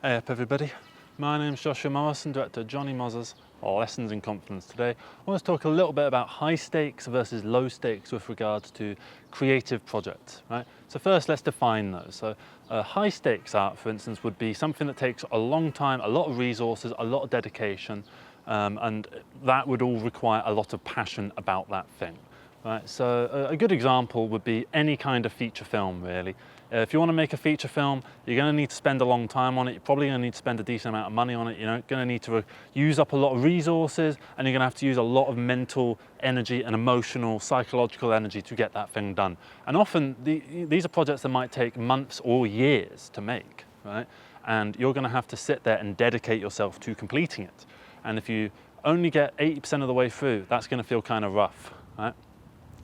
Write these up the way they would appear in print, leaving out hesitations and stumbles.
Hey up everybody, my name's Joshua Morrison, director of Johnny Moz's Lessons in Confidence. Today I want to talk a little bit about high stakes versus low stakes with regards to creative projects, right? So first let's define those. So high stakes art, for instance, would be something that takes a long time, a lot of resources, a lot of dedication, and that would all require a lot of passion about that thing. Right, so a good example would be any kind of feature film, really. If you want to make a feature film, you're going to need to spend a long time on it. You're probably going to need to spend a decent amount of money on it. You're going to need to use up a lot of resources, and you're going to have to use a lot of mental energy and emotional, psychological energy to get that thing done. And often these are projects that might take months or years to make, right? And you're going to have to sit there and dedicate yourself to completing it. And if you only get 80% of the way through, that's going to feel kind of rough, right?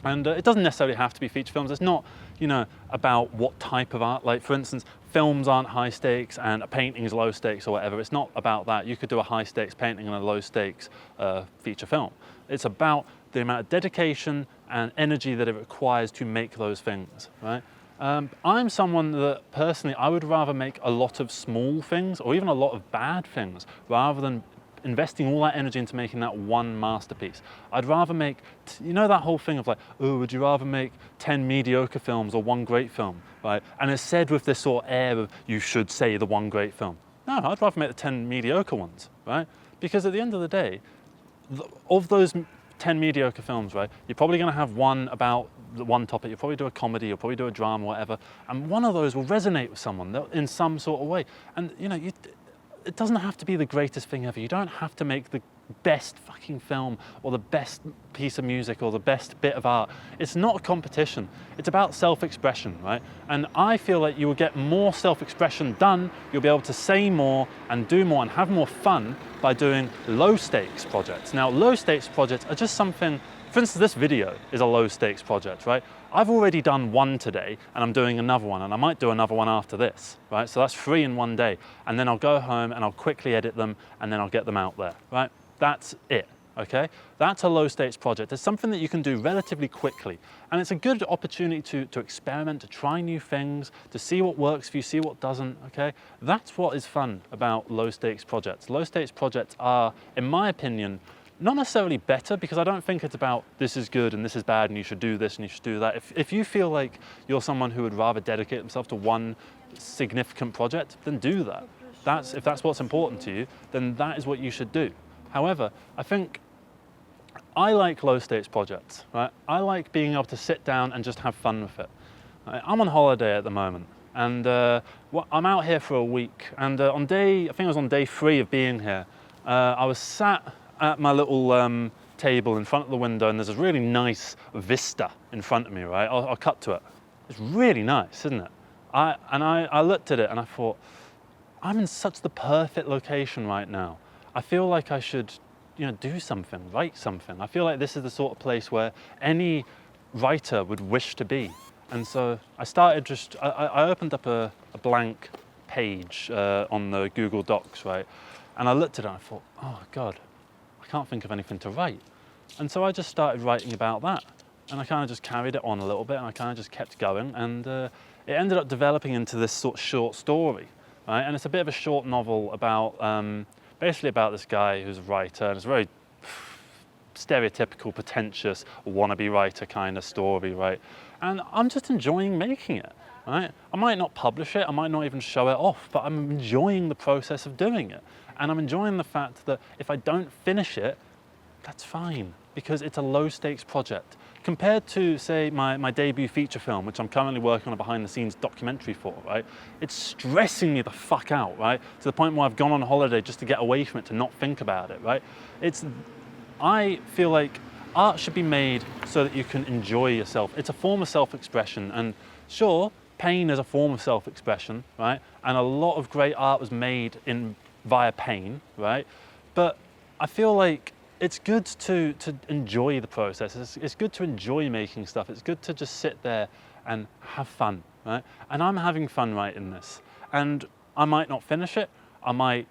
And it doesn't necessarily have to be feature films. It's not, about what type of art. Like, for instance, films aren't high stakes and a painting is low stakes or whatever. It's not about that. You could do a high stakes painting and a low stakes feature film. It's about the amount of dedication and energy that it requires to make those things, right? I'm someone that personally, I would rather make a lot of small things or even a lot of bad things rather than investing all that energy into making that one masterpiece. I'd rather make, that whole thing of like, oh, would you rather make 10 mediocre films or one great film, right? And it's said with this sort of air of, you should say the one great film. No, I'd rather make the 10 mediocre ones, right? Because at the end of the day, of those 10 mediocre films, right, you're probably gonna have one about the one topic. You'll probably do a comedy, you'll probably do a drama, whatever, and one of those will resonate with someone in some sort of way. And it doesn't have to be the greatest thing ever. You don't have to make the best fucking film or the best piece of music or the best bit of art. It's not a competition. It's about self-expression, right? And I feel like you will get more self-expression done, you'll be able to say more and do more and have more fun by doing low stakes projects. Now, low stakes projects are just something, for instance, this video is a low stakes project, right? I've already done one today and I'm doing another one and I might do another one after this, right? So that's 3 in one day. And then I'll go home and I'll quickly edit them and then I'll get them out there, right? That's it, okay? That's a low stakes project. It's something that you can do relatively quickly. And it's a good opportunity to experiment, to try new things, to see what works for you, see what doesn't, okay? That's what is fun about low stakes projects. Low stakes projects are, in my opinion, not necessarily better, because I don't think it's about this is good and this is bad and you should do this and you should do that. If you feel like you're someone who would rather dedicate themselves to one significant project, then do that. If that's what's important to you, then that is what you should do. However, I think I like low stakes projects, right? I like being able to sit down and just have fun with it. Right? I'm on holiday at the moment and I'm out here for a week, and I think it was on day 3 of being here, I was sat at my little table in front of the window, and there's a really nice vista in front of me, right? I'll cut to it. It's really nice, isn't it? I looked at it and I thought, I'm in such the perfect location right now. I feel like I should, do something, write something. I feel like this is the sort of place where any writer would wish to be. And so I started I opened up a blank page on the Google Docs, right? And I looked at it and I thought, oh God, I can't think of anything to write. And so I just started writing about that. And I kind of just carried it on a little bit and I kind of just kept going. And it ended up developing into this sort of short story, right? And it's a bit of a short novel about, basically about this guy who's a writer, and it's a very stereotypical, pretentious, wannabe writer kind of story, right? And I'm just enjoying making it, right? I might not publish it, I might not even show it off, but I'm enjoying the process of doing it. And I'm enjoying the fact that if I don't finish it, that's fine, because it's a low stakes project. Compared to, say, my debut feature film, which I'm currently working on a behind the scenes documentary for, right? It's stressing me the fuck out, right? To the point where I've gone on holiday just to get away from it, to not think about it, right? I feel like art should be made so that you can enjoy yourself. It's a form of self-expression, and sure, pain is a form of self-expression, right? And a lot of great art was made via pain, right? But I feel like it's good to enjoy the process. It's good to enjoy making stuff. It's good to just sit there and have fun, right? And I'm having fun writing this. And I might not finish it. I might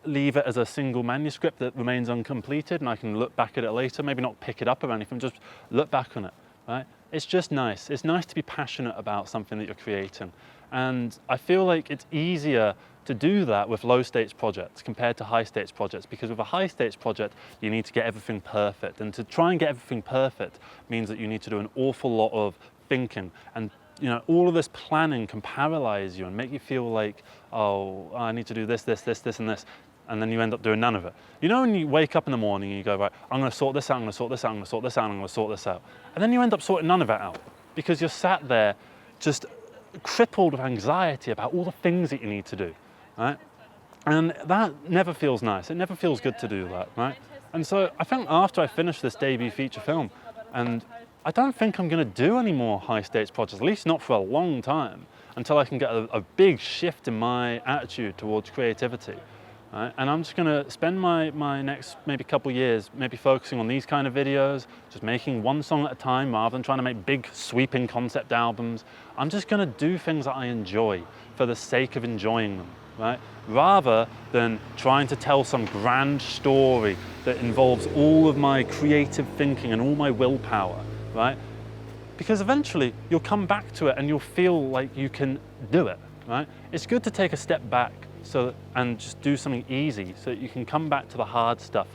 leave it as a single manuscript that remains uncompleted and I can look back at it later, maybe not pick it up or anything, just look back on it, right? It's just nice. It's nice to be passionate about something that you're creating. And I feel like it's easier to do that with low stakes projects compared to high stakes projects, because with a high stakes project, you need to get everything perfect. And to try and get everything perfect means that you need to do an awful lot of thinking. And all of this planning can paralyze you and make you feel like, oh, I need to do this, this, this, this, and this. And then you end up doing none of it. When you wake up in the morning and you go, right, I'm gonna sort this out, I'm gonna sort this out, I'm gonna sort this out, I'm gonna sort this out. And then you end up sorting none of it out because you're sat there just crippled with anxiety about all the things that you need to do. Right? And that never feels nice. It never feels good to do that, right? And so I think after I finish this debut feature film, and I don't think I'm going to do any more high stakes projects, at least not for a long time, until I can get a big shift in my attitude towards creativity. Right? And I'm just going to spend my next maybe couple years maybe focusing on these kind of videos, just making one song at a time rather than trying to make big sweeping concept albums. I'm just going to do things that I enjoy for the sake of enjoying them. Right? Rather than trying to tell some grand story that involves all of my creative thinking and all my willpower, right? Because eventually you'll come back to it and you'll feel like you can do it, right? It's good to take a step back and just do something easy so that you can come back to the hard stuff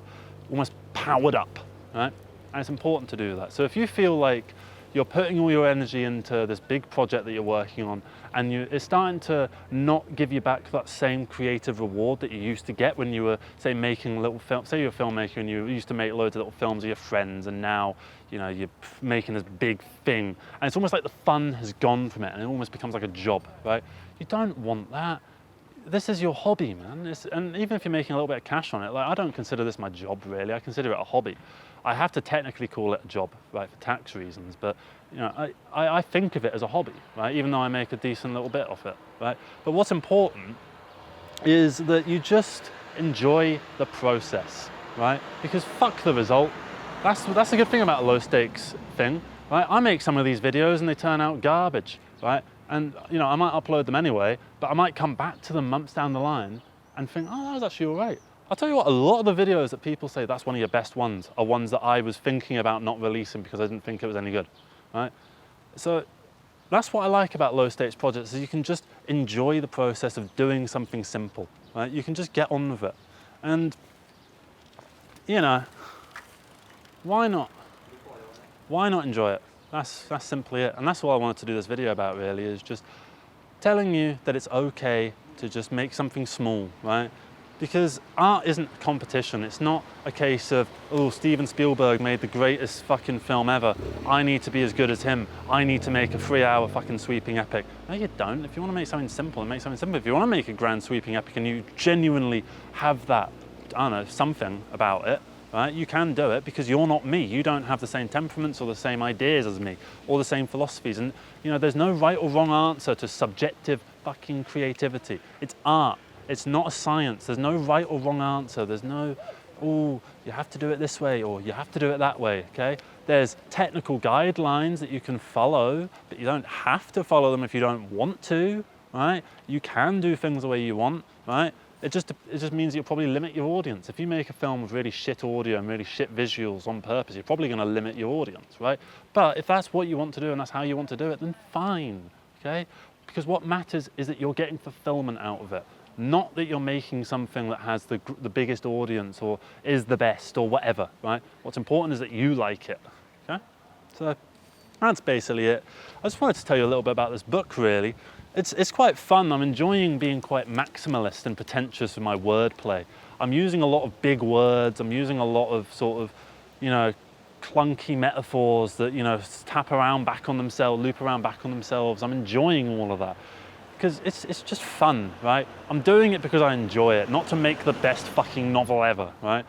almost powered up, right? And it's important to do that. So if you feel like you're putting all your energy into this big project that you're working on, and it's starting to not give you back that same creative reward that you used to get when you were, say, making little films. Say you're a filmmaker and you used to make loads of little films with your friends, and now you're making this big thing, and it's almost like the fun has gone from it, and it almost becomes like a job, right? You don't want that. This is your hobby, man. And even if you're making a little bit of cash on it, like, I don't consider this my job really. I consider it a hobby. I have to technically call it a job, right, for tax reasons, but I think of it as a hobby, right, even though I make a decent little bit off it, right? But what's important is that you just enjoy the process, right? Because fuck the result. That's the good thing about a low stakes thing, right? I make some of these videos and they turn out garbage, right? And I might upload them anyway, but I might come back to them months down the line and think, oh, that was actually all right. I'll tell you what, a lot of the videos that people say that's one of your best ones are ones that I was thinking about not releasing because I didn't think it was any good, right? So that's what I like about low stakes projects, is you can just enjoy the process of doing something simple, right? You can just get on with it. And, why not? Why not enjoy it? That's simply it. And that's what I wanted to do this video about really, is just telling you that it's okay to just make something small, right? Because art isn't competition. It's not a case of, oh, Steven Spielberg made the greatest fucking film ever. I need to be as good as him. I need to make a 3-hour fucking sweeping epic. No, you don't. If you want to make something simple, make something simple. If you want to make a grand sweeping epic and you genuinely have that, I don't know, something about it, right? You can do it because you're not me. You don't have the same temperaments or the same ideas as me or the same philosophies. And, there's no right or wrong answer to subjective fucking creativity. It's art. It's not a science. There's no right or wrong answer. There's no, oh, you have to do it this way or you have to do it that way, okay? There's technical guidelines that you can follow, but you don't have to follow them if you don't want to, right? You can do things the way you want, right? It just means you'll probably limit your audience. If you make a film with really shit audio and really shit visuals on purpose, you're probably gonna limit your audience, right? But if that's what you want to do and that's how you want to do it, then fine, okay? Because what matters is that you're getting fulfillment out of it. Not that you're making something that has the biggest audience or is the best or whatever, right? What's important is that you like it, okay? So that's basically it. I just wanted to tell you a little bit about this book, really. It's quite fun. I'm enjoying being quite maximalist and pretentious with my wordplay. I'm using a lot of big words. I'm using a lot of sort of, clunky metaphors that, tap around back on themselves, loop around back on themselves. I'm enjoying all of that. Because it's just fun, right? I'm doing it because I enjoy it, not to make the best fucking novel ever, right?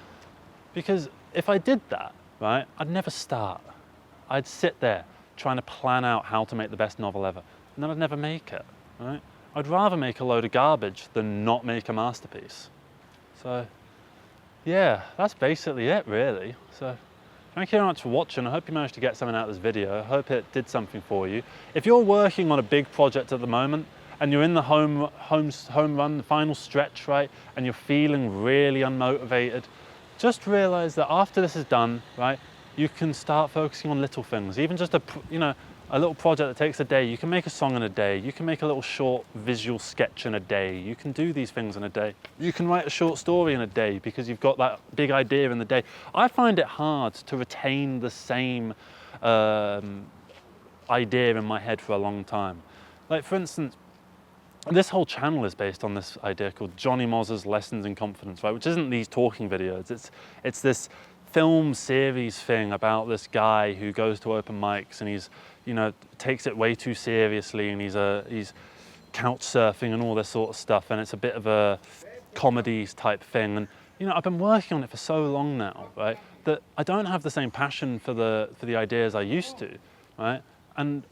Because if I did that, right, I'd never start. I'd sit there trying to plan out how to make the best novel ever, and then I'd never make it, right? I'd rather make a load of garbage than not make a masterpiece. So, yeah, that's basically it, really. So, thank you very much for watching. I hope you managed to get something out of this video. I hope it did something for you. If you're working on a big project at the moment, and you're in the home run, the final stretch, right? And you're feeling really unmotivated, just realize that after this is done, right? You can start focusing on little things, even just a a little project that takes a day. You can make a song in a day. You can make a little short visual sketch in a day. You can do these things in a day. You can write a short story in a day because you've got that big idea in the day. I find it hard to retain the same idea in my head for a long time. Like, for instance, this whole channel is based on this idea called Johnny Moz's Lessons in Confidence, right? Which isn't these talking videos. It's this film series thing about this guy who goes to open mics and he's, you know, takes it way too seriously, and he's couch surfing and all this sort of stuff, and it's a bit of a comedies type thing. And you know, I've been working on it for so long now, right, that I don't have the same passion for the ideas I used to, right? And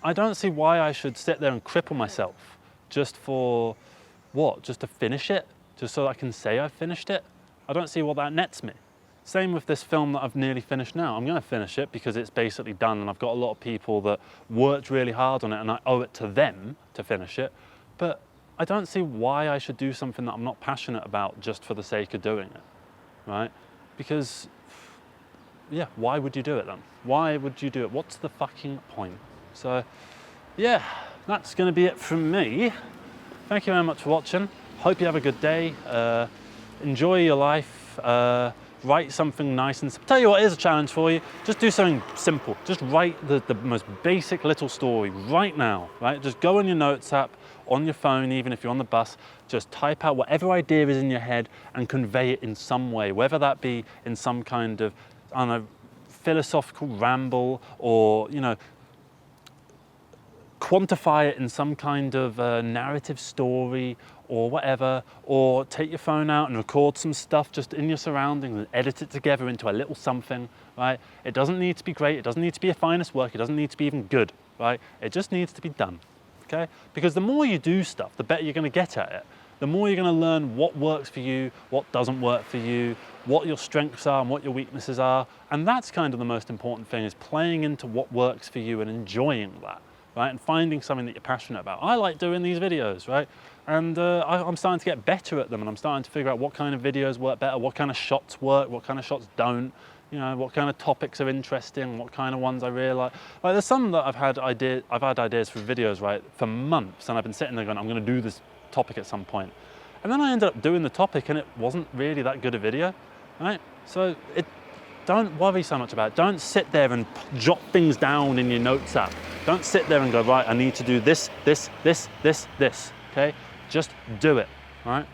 I don't see why I should sit there and cripple myself just for what? Just to finish it? Just so I can say I've finished it? I don't see what that nets me. Same with this film that I've nearly finished now. I'm going to finish it because it's basically done, and I've got a lot of people that worked really hard on it, and I owe it to them to finish it. But I don't see why I should do something that I'm not passionate about just for the sake of doing it, right? Because, yeah, why would you do it then? Why would you do it? What's the fucking point? So, yeah, that's going to be it from me. Thank you very much for watching. Hope you have a good day. Enjoy your life. Write something nice, and tell you what, here's a challenge for you. Just do something simple. Just write the most basic little story right now, right? Just go on your notes app, on your phone, even if you're on the bus, just type out whatever idea is in your head and convey it in some way, whether that be in some kind of, I don't know, philosophical ramble, or, you know, quantify it in some kind of narrative story or whatever, or take your phone out and record some stuff just in your surroundings and edit it together into a little something, right? It doesn't need to be great, it doesn't need to be a finest work, it doesn't need to be even good, right? It just needs to be done, okay? Because the more you do stuff, the better you're gonna get at it. The more you're gonna learn what works for you, what doesn't work for you, what your strengths are and what your weaknesses are. And that's kind of the most important thing, is playing into what works for you and enjoying that, right? And finding something that you're passionate about. I like doing these videos, right? And I'm starting to get better at them, and I'm starting to figure out what kind of videos work better, what kind of shots work, what kind of shots don't, you know, what kind of topics are interesting, what kind of ones I really like. Like, there's some that I've had ideas for videos, right, for months, and I've been sitting there going, I'm gonna do this topic at some point. And then I ended up doing the topic and it wasn't really that good a video, right? So don't worry so much about it. Don't sit there and jot things down in your notes app. Don't sit there and go, right, I need to do this, okay? Just do it, right?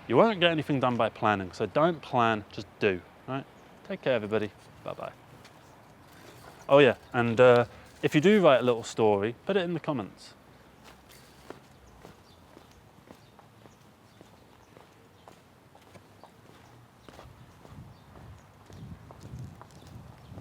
You won't get anything done by planning, so don't plan, just do, right? Take care, everybody. Bye-bye. Oh yeah, and if you do write a little story, put it in the comments.